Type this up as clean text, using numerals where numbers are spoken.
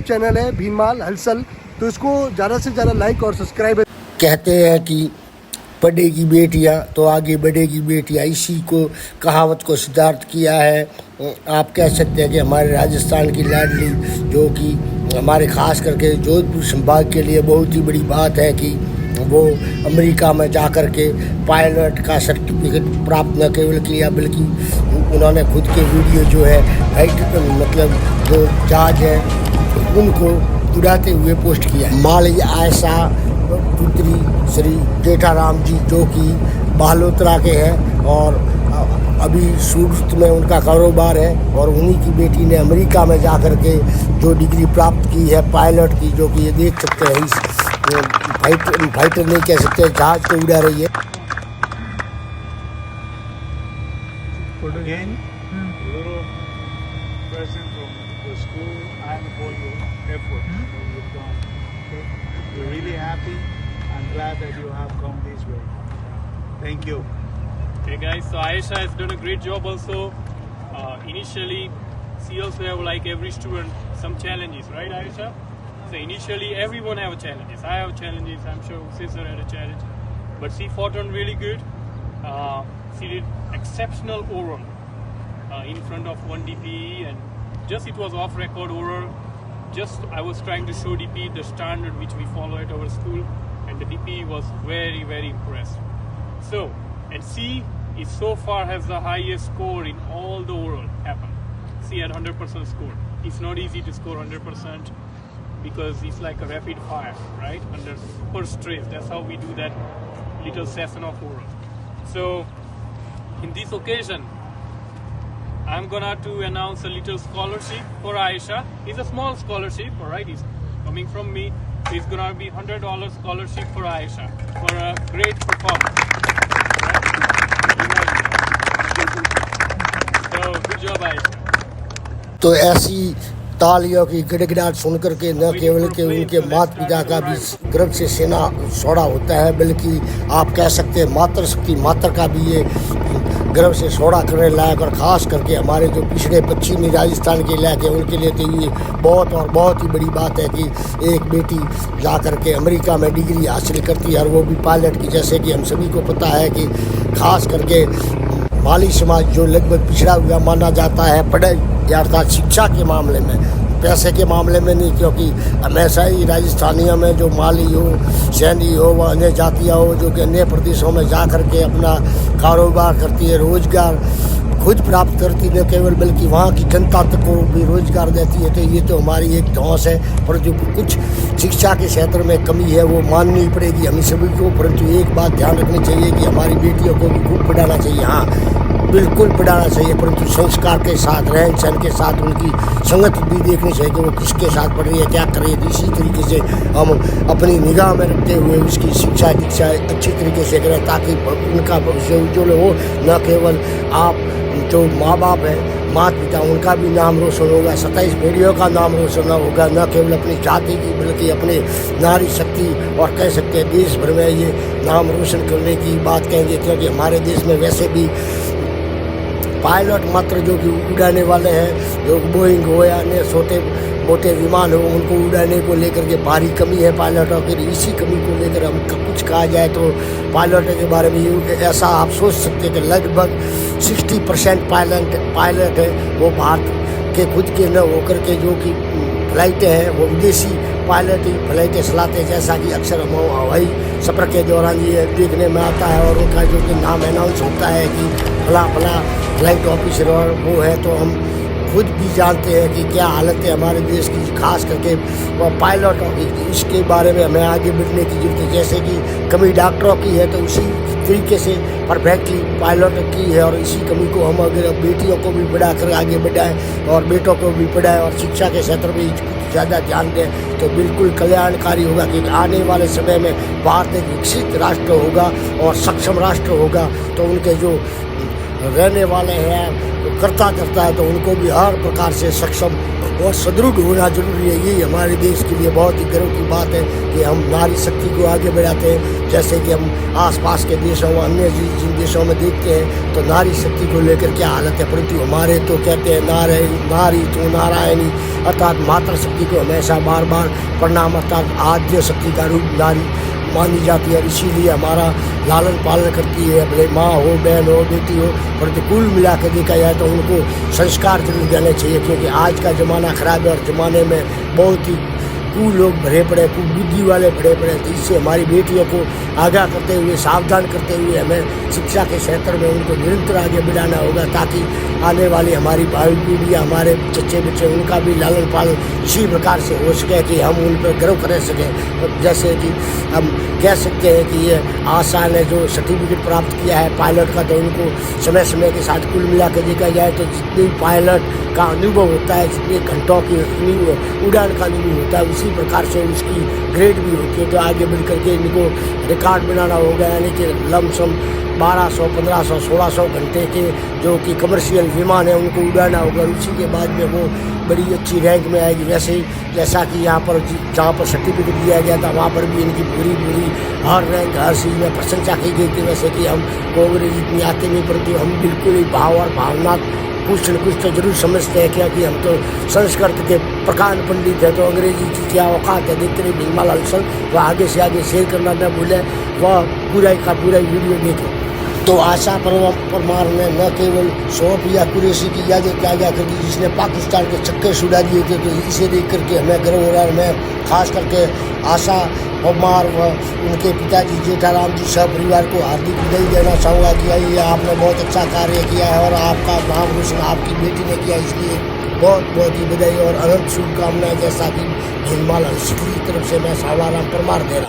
Channel है भीमाल हलचल, तो इसको ज़्यादा से ज़्यादा लाइक और सब्सक्राइब। कहते हैं कि पढ़ेगी बेटियां तो आगे बढ़ेगी बेटियां, इसी को कहावत को सिद्धार्थ किया है। आप कह सकते हैं कि हमारे राजस्थान की लाडली, जो कि हमारे खास करके जोधपुर संभाग के लिए बहुत ही बड़ी बात है कि वो अमेरिका में जा कर के पायलट का सर्टिफिकेट प्राप्त न केवल किया बल्कि उन्होंने खुद के वीडियो जो है मतलब जो जहाज है उनको उड़ाते हुए पोस्ट किया। माली आयशा पुत्री श्री जेठाराम जी जो कि बालोतरा के हैं और अभी सूरत में उनका कारोबार है, और उन्हीं की बेटी ने अमेरिका में जा कर के जो डिग्री प्राप्त की है पायलट की, जो कि ये देख सकते हैं इस फाइटर नहीं कह सकते, जहाज को उड़ा रही है। Again, little present from the school and for your effort that you've done. We're really happy and glad that you have come this way. Thank you. Hey guys, so Ayesha has done a great job also. Initially, she also have, like every student, some challenges, right Ayesha? So initially everyone have challenges. I have challenges, I'm sure Cesar had a challenge. But she fought on really good. She did exceptional oral in front of one DPE, and just it was off record oral. Just I was trying to show DPE the standard which we follow at our school, and the DPE was very, very impressed. So, and she is so far has the highest score in all the oral happened. She had 100% score. It's not easy to score 100% because it's like a rapid fire, right? Under super stress. That's how we do that little session of oral. So, in this occasion, I'm gonna to announce a little scholarship for Ayesha. It's a small scholarship, alright? It's coming from me. It's gonna be $100 scholarship for Ayesha for a great performance. So, good job, Ayesha. तो ऐसी तालियों की गिड़गिड़ाहट सुन करके न केवल के उनके माता पिता का भी गर्भ से सेना सोड़ा होता है, बल्कि आप कह सकते हैं मातृशक्ति माता का भी ये गर्भ से सोड़ा करने लायक, और ख़ास करके हमारे जो पिछड़े पश्चिमी राजस्थान के इलाके उनके लिए तो ये बहुत और बहुत ही बड़ी बात है कि एक बेटी जा कर के अमेरिका में डिग्री हासिल करती है, और वो भी पायलट की। जैसे कि हम सभी को पता है कि खास करके माली समाज जो लगभग पिछड़ा हुआ माना जाता है पढ़ाई अर्थात शिक्षा के मामले में, पैसे के मामले में नहीं, क्योंकि हमेशा ही राजस्थानियों में जो माली हो, सैनी हो, व अन्य जातियाँ हो जो कि अन्य प्रदेशों में जा कर के अपना कारोबार करती है, रोजगार खुद प्राप्त करती न केवल बल्कि वहाँ की जनता तक को भी रोजगार देती है। तो ये तो हमारी एक धौंस है, पर जो कुछ शिक्षा के क्षेत्र में कमी है वो माननी पड़ेगी हमें सभी को। परंतु एक बात ध्यान रखनी चाहिए कि हमारी बेटियों को भी खूब पढ़ाना चाहिए, हाँ बिल्कुल पढ़ाना चाहिए, परंतु संस्कार के साथ, रहन सहन के साथ उनकी संगत भी देखनी चाहिए कि वो किसके साथ पढ़ रही है, क्या कर रही है। इसी तरीके से हम अपनी निगाह में रखते हुए उसकी शिक्षा दीक्षा अच्छी तरीके से करें ताकि उनका भविष्य उज्ज्वल हो। न केवल आप जो माँ बाप हैं, माता पिता, उनका भी नाम रोशन होगा, 27 पीढ़ियों का नाम रोशन होगा, न केवल अपनी जाति की बल्कि अपने नारी शक्ति और कह सकते हैं देश भर में ये नाम रोशन करने की बात कहेंगे। क्योंकि हमारे देश में वैसे भी पायलट मात्र जो कि उड़ाने वाले हैं, जो बोइंग हो या अन्य छोटे मोटे विमान हो, उनको उड़ाने को लेकर के भारी कमी है पायलटों की। इसी कमी को लेकर हम कुछ कहा जाए तो पायलटों के बारे में ऐसा आप सोच सकते हैं कि लगभग 60% पायलट है वो भारत के खुद के न होकर के जो कि फ्लाइटें हैं वो विदेशी पायलट ही फ्लाइटें चलाते हैं, जैसा कि अक्सर हम हवाई सफ़र के दौरान ये देखने में आता है, और उनका जो कि नाम अनाउंस होता है कि फला फला फ्लाइट ऑफिसर और वो है। तो हम खुद भी जानते हैं कि क्या हालत है हमारे देश की, खास करके पायलटों की। इसके बारे में हमें आगे बढ़ने की जरूरत है। जैसे कि कमी डॉक्टरों की है तो उसी तरीके से परफेक्टली पायलट की है, और इसी कमी को हम अगर बेटियों को भी बढ़ाकर आगे बढ़ाएं और बेटों को भी पढ़ाएं और शिक्षा के क्षेत्र में ज़्यादा ध्यान दें तो बिल्कुल कल्याणकारी होगा। क्योंकि आने वाले समय में भारत एक विकसित राष्ट्र होगा और सक्षम राष्ट्र होगा। तो उनके जो रहने वाले हैं, तो करता है, तो उनको भी हर प्रकार से सक्षम और सुदृढ़ होना जरूरी है। यही हमारे देश के लिए बहुत ही गर्व की बात है कि हम नारी शक्ति को आगे बढ़ाते हैं। जैसे कि हम आसपास के देशों में, अन्य जिन देशों में देखते हैं तो नारी शक्ति को लेकर क्या हालत है, परंतु हमारे तो कहते हैं नारी तो नारायणी, अर्थात मातृ शक्ति को हमेशा बार बार प्रणाम, अर्थात आद्य शक्ति का रूप नारी मानी जाती है। इसीलिए हमारा लालन पालन करती है, भले माँ हो, बहन हो, बेटी हो, परंतु कुल मिला के देखा जाए तो उनको संस्कार जरूर देने चाहिए, क्योंकि आज का ज़माना खराब है और ज़माने में बहुत ही लोग भरे पड़े, बुद्धि वाले भरे पड़े। तो इससे हमारी बेटियों को आगाह करते हुए, सावधान करते हुए हमें शिक्षा के क्षेत्र में उनको निरंतर आगे बढ़ाना होगा, ताकि आने वाली हमारी भावी पीढ़ी, हमारे बच्चे उनका भी लालन पालन इसी प्रकार से हो सके कि हम उन पर गर्व कर सकें। जैसे कि हम कह सकते हैं कि ये आशा ने जो सर्टिफिकेट प्राप्त किया है पायलट का, तो उनको समय समय के साथ कुल मिला के देखा जाए तो जितनी पायलट का अनुभव होता है, जितने घंटों की उड़ान का अनुभव होता है, उसी प्रकार से उसकी ग्रेड भी होती है। तो आगे बढ़ करके इनको रिकॉर्ड बनाना होगा, यानी कि लमसम 1200, 1500, 1600 घंटे के जो कि कमर्शियल विमान है उनको उड़ाना होगा। उसी के बाद में वो बड़ी अच्छी रैंक में आएगी। वैसे ही जैसा कि यहाँ पर जहाँ पर सर्टिफिकेट दिया गया था वहाँ पर भी इनकी पूरी हर रैंक, हर चीज़ में प्रशंसा की गई थी। वैसे कि हम को अंग्रेजी इतनी आती नहीं, परंतु हम बिल्कुल ही भाव और भावना कुछ न कुछ तो जरूर समझते हैं, क्योंकि हम तो संस्कृत के प्रकांड पंडित है, तो अंग्रेजी की क्या औकात है। देखते रहे भीमलाल हलचल, वह आगे से आगे शेयर करना न भूलें, वह पूरा का पूरा वीडियो देखें। तो आशा परमार ने न केवल शौक या कुरैशी की यादें ताज़ा कर दी, जिसने पाकिस्तान के चक्के छुड़ा दिए थे, तो इसे देख करके हमें गर्व हो रहा है। मैं खास करके आशा परमार व उनके पिताजी जेठाराम जी सब परिवार को हार्दिक बधाई देना चाहूँगा कि ये आपने बहुत अच्छा कार्य किया है और आपका नाम रोशन आपकी बेटी ने किया, इसलिए बहुत बहुत ही बधाई और अनंत शुभकामनाएं। जैसा कि भीमलाल हलचल की तरफ से मैं सावाराम परमार दे रहा हूँ।